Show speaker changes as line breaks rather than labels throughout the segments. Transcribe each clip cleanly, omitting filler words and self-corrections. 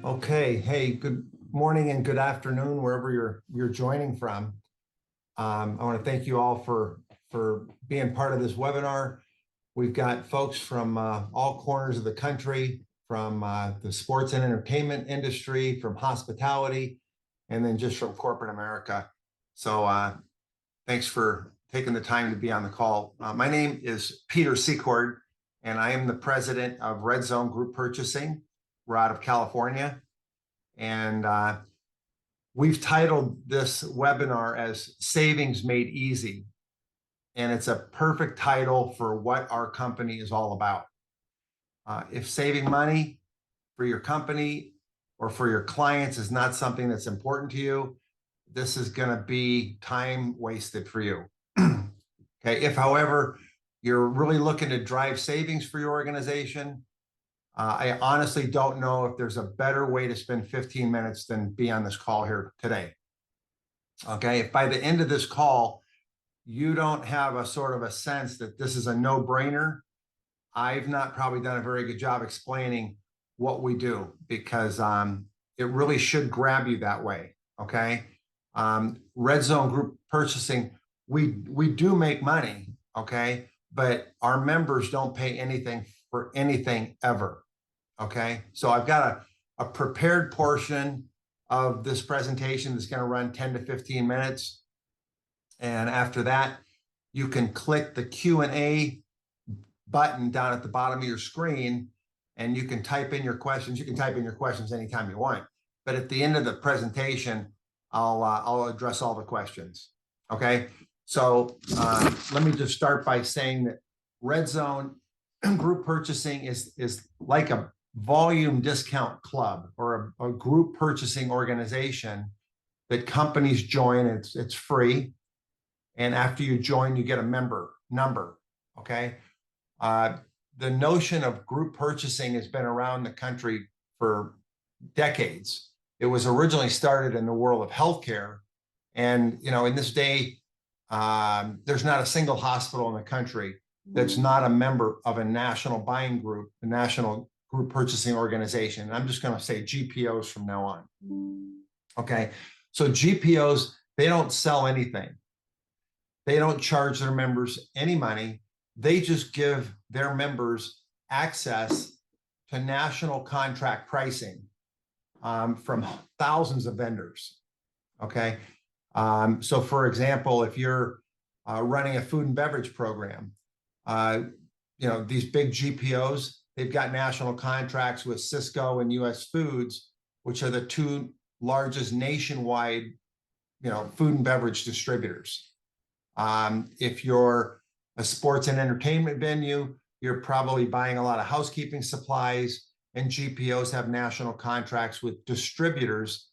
Okay, hey, good morning and good afternoon, wherever you're joining from. I want to thank you all for being part of this webinar. We've got folks from all corners of the country, from the sports and entertainment industry, from hospitality, and then just from corporate America. So thanks for taking the time to be on the call. My name is Peter Secord, and I am the president of RedZone Group Purchasing. We're out of California, and we've titled this webinar as Savings Made Easy, and it's a perfect title for what our company is all about. If saving money for your company or for your clients is not something that's important to you, this is going to be time wasted for you. Okay, if, however, you're really looking to drive savings for your organization, I honestly don't know if there's a better way to spend 15 minutes than be on this call here today. Okay, if by the end of this call, you don't have a sort of a sense that this is a no-brainer, I've not probably done a very good job explaining what we do, because it really should grab you that way. Okay, RedZone Group Purchasing, we do make money, okay, but our members don't pay anything for anything ever. Okay, so I've got a prepared portion of this presentation that's going to run 10 to 15 minutes. And after that, you can click the Q&A button down at the bottom of your screen, and you can type in your questions. You can type in your questions anytime you want. But at the end of the presentation, I'll address all the questions. Okay, so let me just start by saying that RedZone Group Purchasing is like a volume discount club, or a group purchasing organization that companies join. It's free, and after you join, you get a member number. Okay, the notion of group purchasing has been around the country for decades. It was originally started in the world of healthcare, and in this day, there's not a single hospital in the country that's not a member of a national buying group, a national group purchasing organization. And I'm just going to say GPOs from now on. Okay, so GPOs, they don't sell anything. They don't charge their members any money. They just give their members access to national contract pricing from thousands of vendors. Okay, so for example, if you're running a food and beverage program, these big GPOs, they've got national contracts with Cisco and US Foods, which are the two largest nationwide, food and beverage distributors. If you're a sports and entertainment venue, you're probably buying a lot of housekeeping supplies, and GPOs have national contracts with distributors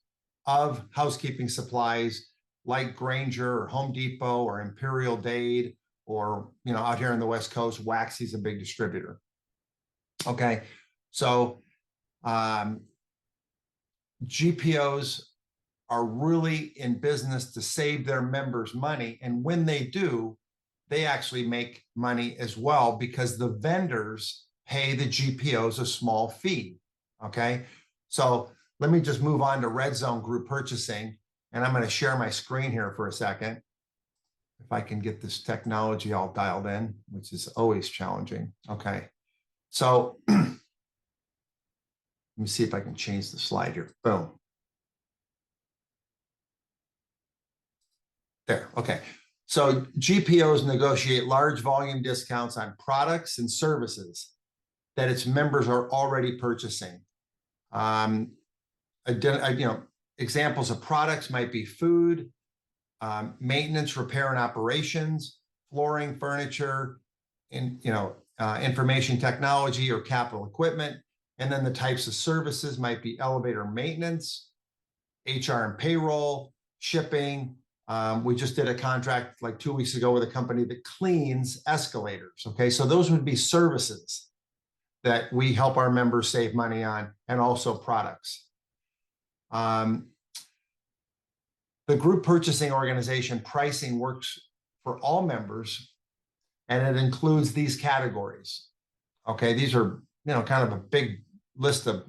of housekeeping supplies like Grainger or Home Depot or Imperial Dade, or out here on the West Coast, Waxy's a big distributor. Okay, so GPOs are really in business to save their members money, and when they do, they actually make money as well, because the vendors pay the GPOs a small fee. Okay, so let me just move on to RedZone Group Purchasing, and I'm going to share my screen here for a second. If I can get this technology all dialed in, which is always challenging. Okay, so let me see if I can change the slide here. Boom. There, okay. So GPOs negotiate large volume discounts on products and services that its members are already purchasing. Examples of products might be food, maintenance, repair and operations, flooring, furniture, information technology or capital equipment. And then the types of services might be elevator maintenance, HR and payroll, shipping. We just did a contract like 2 weeks ago with a company that cleans escalators. Okay, so those would be services that we help our members save money on, and also products. The group purchasing organization pricing works for all members, and it includes these categories. Okay, these are kind of a big list of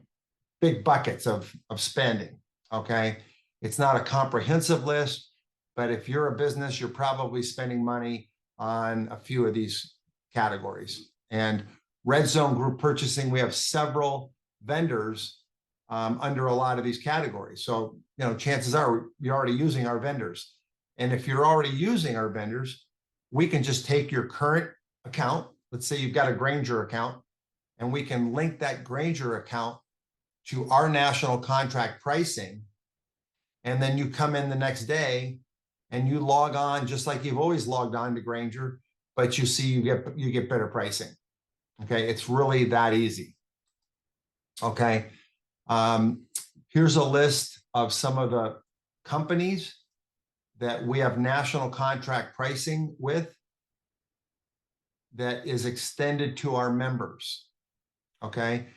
big buckets of spending, okay? It's not a comprehensive list, but if you're a business, you're probably spending money on a few of these categories. And RedZone Group Purchasing, we have several vendors under a lot of these categories. So, you know, chances are you're already using our vendors. And if you're already using our vendors, we can just take your current account. Let's say you've got a Grainger account, and we can link that Grainger account to our national contract pricing. And then you come in the next day and you log on just like you've always logged on to Grainger, but you see you get better pricing. Okay, it's really that easy. Okay, here's a list of some of the companies that we have national contract pricing with that is extended to our members. Okay,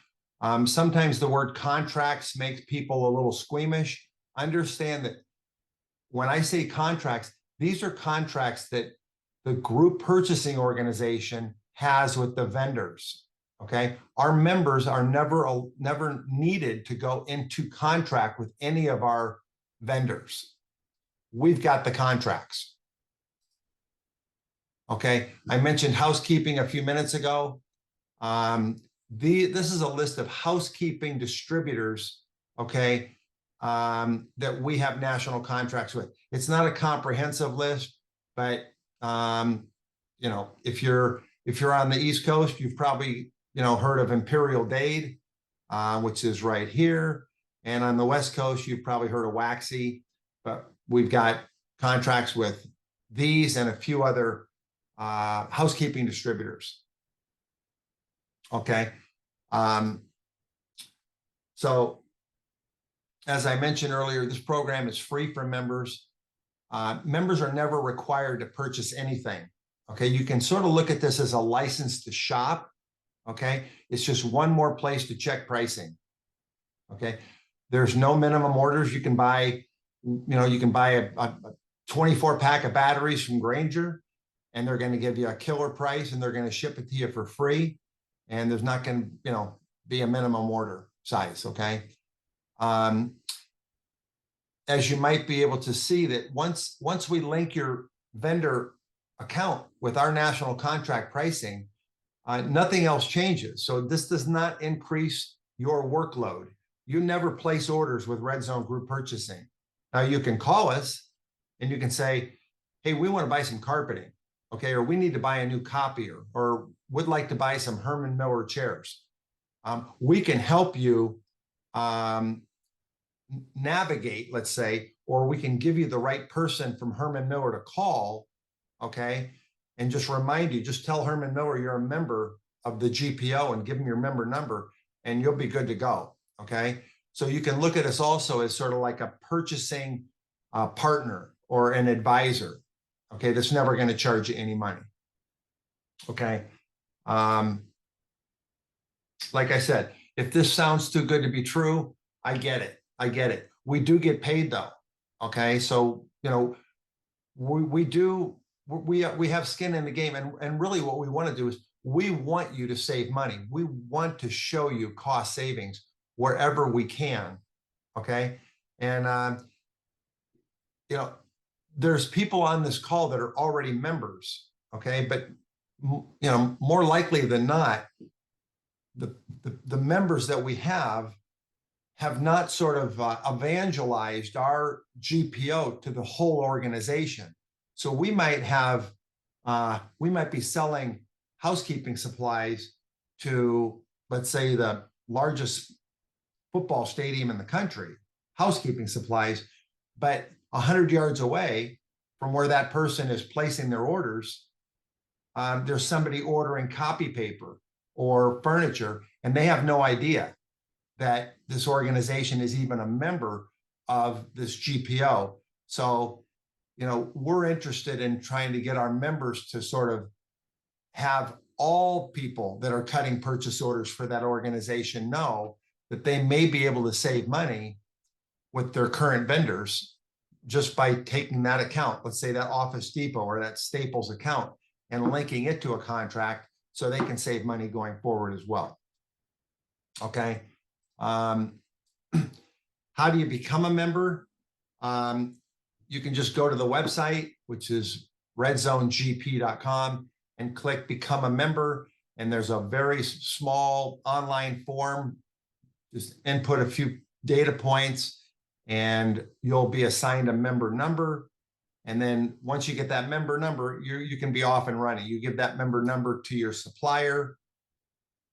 sometimes the word contracts makes people a little squeamish. Understand that when I say contracts, these are contracts that the group purchasing organization has with the vendors. Okay, our members are never needed to go into contract with any of our vendors. We've got the contracts. Okay, I mentioned housekeeping a few minutes ago. This is a list of housekeeping distributors, okay, that we have national contracts with. It's not a comprehensive list, but you know, if you're on the East Coast, you've probably, you know, heard of Imperial Dade, which is right here. And on the West Coast, you've probably heard of Waxy, but we've got contracts with these and a few other housekeeping distributors. Okay. So as I mentioned earlier, this program is free for members. Members are never required to purchase anything. Okay, you can sort of look at this as a license to shop. Okay, it's just one more place to check pricing. Okay, there's no minimum orders. You can buy, you know, you can buy a 24 pack of batteries from Grainger, and they're going to give you a killer price, and they're going to ship it to you for free. And there's not going to, you know, be a minimum order size. Okay. As you might be able to see that once we link your vendor account with our national contract pricing, nothing else changes. So this does not increase your workload. You never place orders with RedZone Group Purchasing. Now you can call us and you can say, hey, we want to buy some carpeting, okay, or we need to buy a new copier, or would like to buy some Herman Miller chairs. We can help you navigate, let's say, or we can give you the right person from Herman Miller to call, okay, and just remind you, just tell Herman Miller you're a member of the GPO and give them your member number, and you'll be good to go, okay? So you can look at us also as sort of like a purchasing partner or an advisor, okay, that's never going to charge you any money, okay? Like I said, if this sounds too good to be true, I get it. I get it. We do get paid though. Okay. So, you know, we have skin in the game, and really what we want to do is we want you to save money. We want to show you cost savings wherever we can. Okay. And, you know, there's people on this call that are already members. Okay. But, you know, more likely than not, the members that we have not sort of evangelized our GPO to the whole organization. So we might be selling housekeeping supplies to, let's say, the largest football stadium in the country, housekeeping supplies, but 100 yards away from where that person is placing their orders, there's somebody ordering copy paper or furniture, and they have no idea that this organization is even a member of this GPO. So, you know, we're interested in trying to get our members to sort of have all people that are cutting purchase orders for that organization know that they may be able to save money with their current vendors just by taking that account, let's say that Office Depot or that Staples account, and linking it to a contract so they can save money going forward as well. Okay. How do you become a member? You can just go to the website, which is redzonegp.com, and click become a member. And there's a very small online form. Just input a few data points and you'll be assigned a member number. And then once you get that member number, you can be off and running. You give that member number to your supplier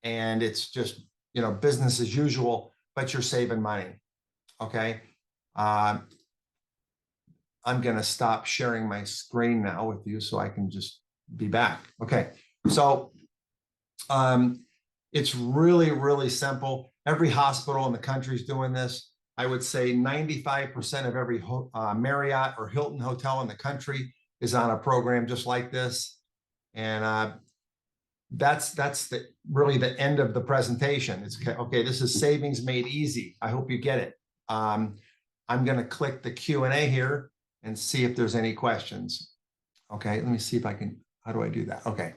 and it's just, business as usual, but you're saving money. Okay. I'm going to stop sharing my screen now with you so I can just be back. Okay. So it's really, really simple. Every hospital in the country is doing this. I would say 95% of every Marriott or Hilton hotel in the country is on a program just like this. And that's really the end of the presentation. It's okay. This is savings made easy. I hope you get it. I'm going to click the Q&A here and see if there's any questions. Okay, let me see if I can. How do I do that? Okay.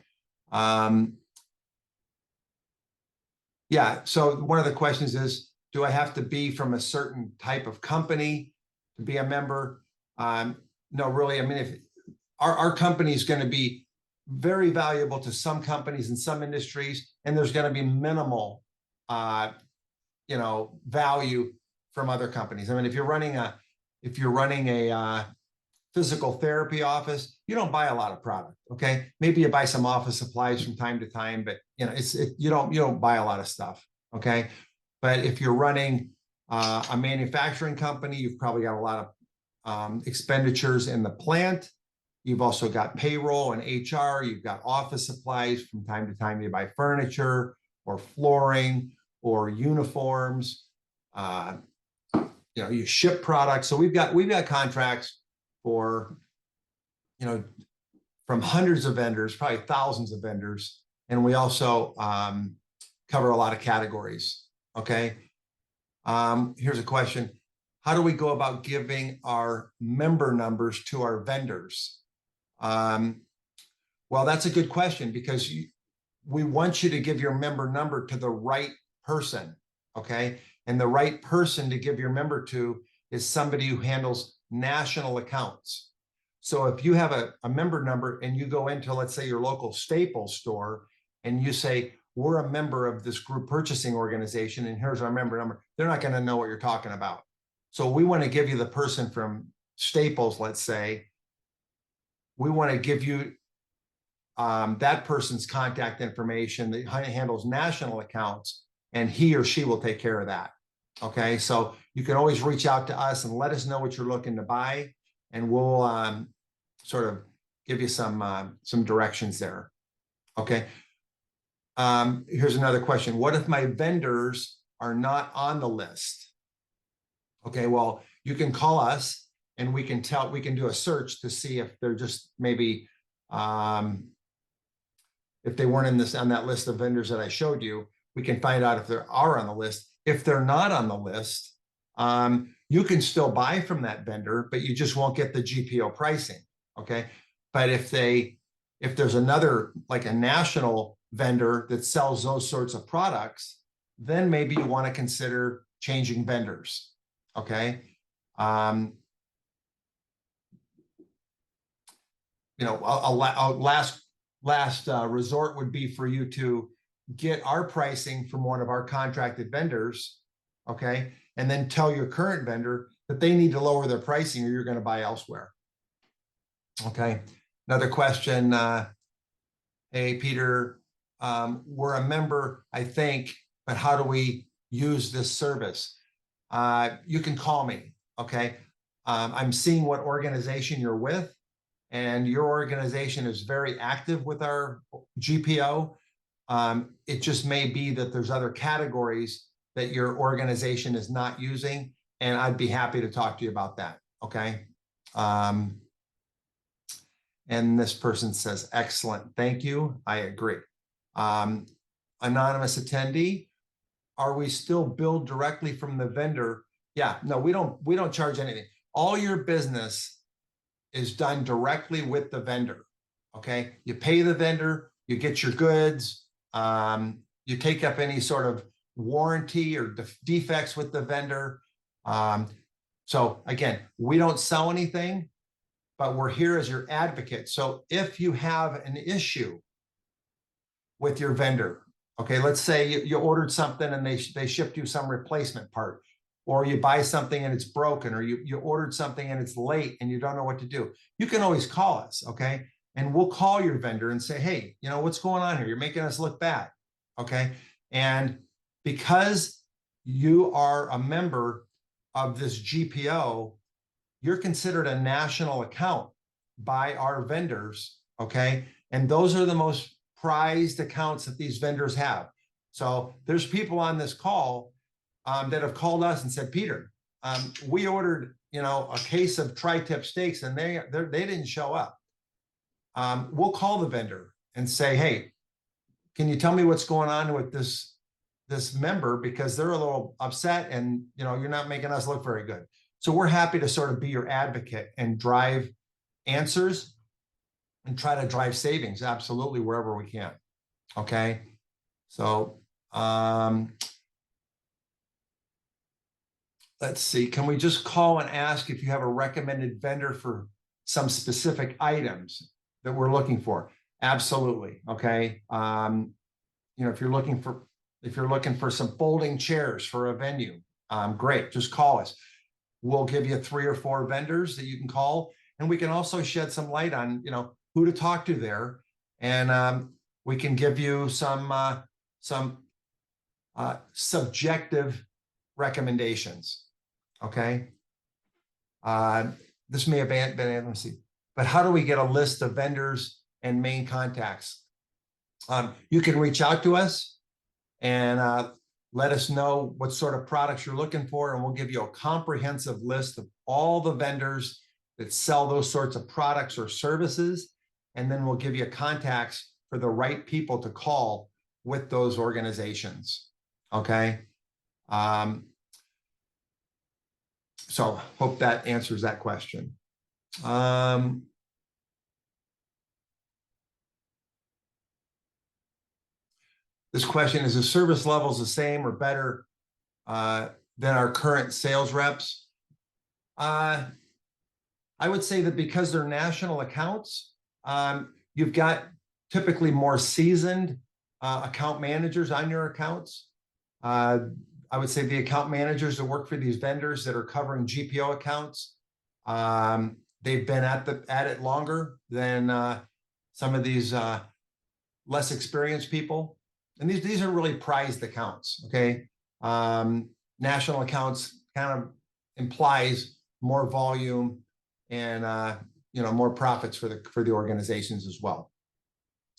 Yeah, so one of the questions is, do I have to be from a certain type of company to be a member? No, really. I mean, if our company is going to be very valuable to some companies in some industries, and there's going to be minimal, value from other companies. I mean, if you're running a physical therapy office, you don't buy a lot of product. Okay, maybe you buy some office supplies from time to time, but you don't buy a lot of stuff. Okay, but if you're running a manufacturing company, you've probably got a lot of expenditures in the plant. You've also got payroll and HR. You've got office supplies. From time to time, you buy furniture or flooring or uniforms. You ship products. So we've got contracts for, from hundreds of vendors, probably thousands of vendors. And we also cover a lot of categories. Okay. Here's a question. How do we go about giving our member numbers to our vendors? Well, that's a good question because we want you to give your member number to the right person. Okay. And the right person to give your member to is somebody who handles national accounts. So if you have a member number and you go into, let's say, your local Staples store and you say, we're a member of this group purchasing organization and here's our member number, they're not going to know what you're talking about. So we want to give you the person from Staples, let's say. We want to give you that person's contact information that handles national accounts, and he or she will take care of that. Okay, so you can always reach out to us and let us know what you're looking to buy, and we'll sort of give you some directions there. Okay. Here's another question. What if my vendors are not on the list? Okay, well, you can call us and we can do a search to see if they're just maybe, if they weren't on that list of vendors that I showed you. We can find out if they are on the list. If they're not on the list, you can still buy from that vendor, but you just won't get the GPO pricing. Okay. But if there's another, like a national vendor that sells those sorts of products, then maybe you want to consider changing vendors. Okay. A last resort would be for you to get our pricing from one of our contracted vendors. Okay. And then tell your current vendor that they need to lower their pricing or you're going to buy elsewhere. Okay. Another question. Hey, Peter, we're a member, I think, but how do we use this service? You can call me. Okay. I'm seeing what organization you're with, and your organization is very active with our GPO. It just may be that there's other categories that your organization is not using, and I'd be happy to talk to you about that. Okay. And this person says, excellent, thank you. I agree. Anonymous attendee, are we still billed directly from the vendor? Yeah, no, we don't charge anything. All your business is done directly with the vendor. Okay, you pay the vendor, you get your goods, you take up any sort of warranty or defects with the vendor. So again, we don't sell anything, but we're here as your advocate. So if you have an issue with your vendor, okay, let's say you ordered something and they shipped you some replacement part, or you buy something and it's broken, or you ordered something and it's late and you don't know what to do, you can always call us, okay? And we'll call your vendor and say, hey, what's going on here? You're making us look bad, okay? And because you are a member of this GPO, you're considered a national account by our vendors, okay? And those are the most prized accounts that these vendors have. So there's people on this call that have called us and said, Peter, we ordered, a case of tri-tip steaks and they didn't show up. We'll call the vendor and say, hey, can you tell me what's going on with this member, because they're a little upset and you're not making us look very good. So we're happy to sort of be your advocate and drive answers and try to drive savings absolutely wherever we can. Okay. So let's see, can we just call and ask if you have a recommended vendor for some specific items that we're looking for? Absolutely. Okay. If you're looking for some folding chairs for a venue, great, just call us. We'll give you 3 or 4 vendors that you can call, and we can also shed some light on, who to talk to there. And we can give you some subjective recommendations. Okay. This may have been, let me see, but how do we get a list of vendors and main contacts? You can reach out to us and let us know what sort of products you're looking for, and we'll give you a comprehensive list of all the vendors that sell those sorts of products or services. And then we'll give you contacts for the right people to call with those organizations. Okay. So hope that answers that question. This question is the service levels the same or better than our current sales reps? I would say that because they're national accounts, you've got typically more seasoned account managers on your accounts. I would say the account managers that work for these vendors that are covering GPO accounts, they've been at it longer than some of these less experienced people. And these are really prized accounts, okay? National accounts kind of implies more volume and more profits for the organizations as well.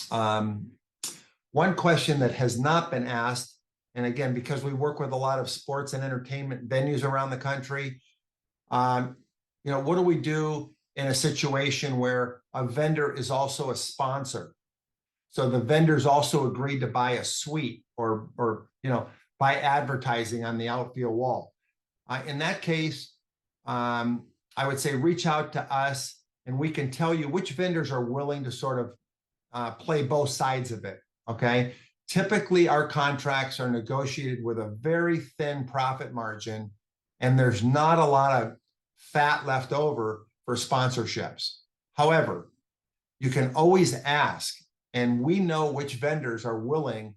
One question that has not been asked, and again, because we work with a lot of sports and entertainment venues around the country, what do we do in a situation where a vendor is also a sponsor? So the vendors also agreed to buy a suite or buy advertising on the outfield wall. In that case, I would say reach out to us and we can tell you which vendors are willing to sort of play both sides of it, okay? Typically, our contracts are negotiated with a very thin profit margin, and there's not a lot of fat left over for sponsorships. However, you can always ask, and we know which vendors are willing,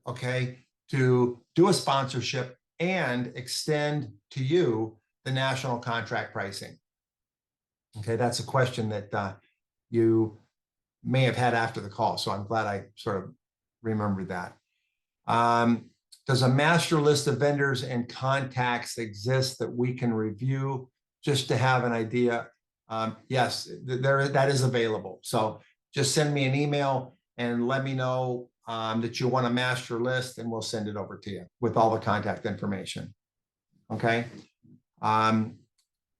okay, to do a sponsorship and extend to you the national contract pricing. Okay, that's a question that you may have had after the call, so I'm glad I sort of remembered that. Does a master list of vendors and contacts exist that we can review just to have an idea? Yes, that is available. So just send me an email and let me know that you want a master list, and we'll send it over to you with all the contact information. Okay.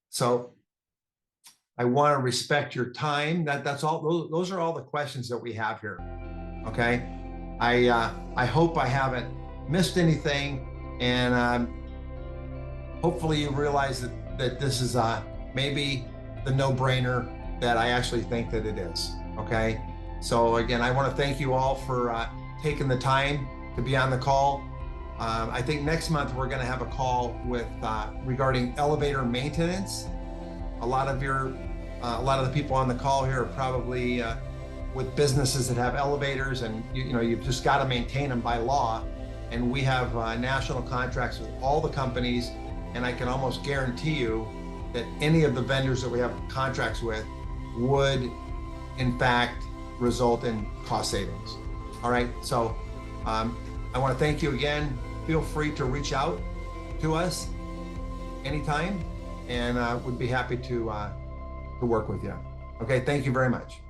So I want to respect your time. That's all. Those are all the questions that we have here. Okay. I hope I haven't missed anything, and hopefully you realize that this is maybe the no-brainer that I actually think that it is. Okay. So again, I want to thank you all for taking the time to be on the call. I think next month we're going to have a call with regarding elevator maintenance. A lot of the people on the call here are probably with businesses that have elevators, and you've just got to maintain them by law. And we have national contracts with all the companies, and I can almost guarantee you that any of the vendors that we have contracts with would, in fact, result in cost savings. All right, so I want to thank you again. Feel free to reach out to us anytime, and would be happy to work with you. Okay, thank you very much.